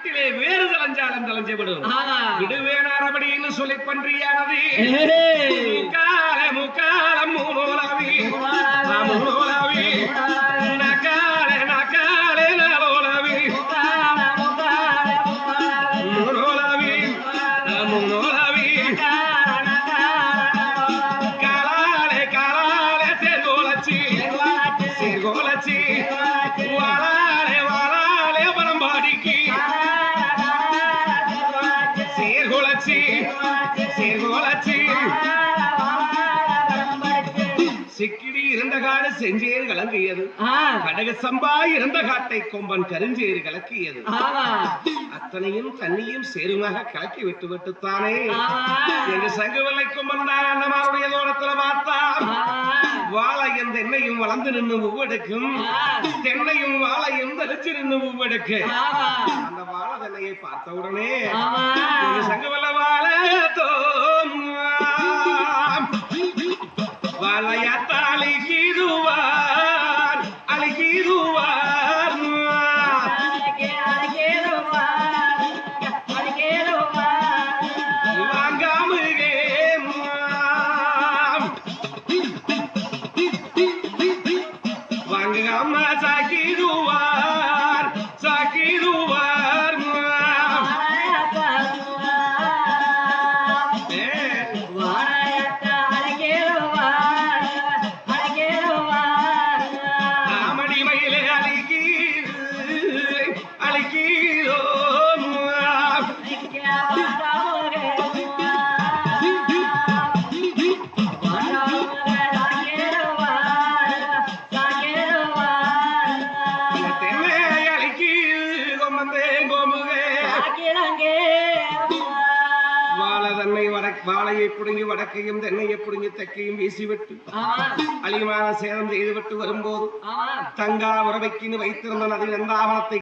வேறு தலஞ்சாலம் தலைஞ்சவிடும் விடுவேனாரபடின்னு சொல்லி பன்றியானது முக்காலம் மூலோலாவி மூலோலாவி நக்காலே நக்காலே நலோலாவி மூலோலாவி மூலோலாவி காலாலே காலாலே சேர்கோலச்சி சேர்கோலச்சி வாழாலே வாழாலே பரம்பாடிக்கு சிக்கிடி இருந்த காடு செஞ்சேறு கலங்கியது கடக சம்பா இருந்த காட்டை கொம்பன் கருஞ்சேறு கலக்கியது அத்தனையும் தண்ணியும் சேருமாக கலக்கி விட்டு விட்டுத்தானே எங்க சங்குவல்லை கொம்பன் நம்மளுடைய தோட்டத்துல பார்த்தா வாழையும் தென்னையும் வளர்ந்து நின்று உவ்வெடுக்கும் தென்னையும் வாழையும் தரிச்சு நின்று உவ்வெடுக்கு அந்த வாழை தென்னையை பார்த்த உடனே எங்க சங்குவல்ல வாழை வாழையாத்த அழுகிடுவார் அழுகிடுவார் வாங்காமுகே வாங்காம சாக்கிடுவார் சாக்கிடுவார் வாழையை புடுங்கி வடக்கையும் தென்னையை புடுங்கி தெற்கையும் வீசிவிட்டு அழிமான சேதம் செய்துவிட்டு வரும்போது தங்கா உறவைக்கின்னு வைத்திருந்த நதி நந்தாவனத்தை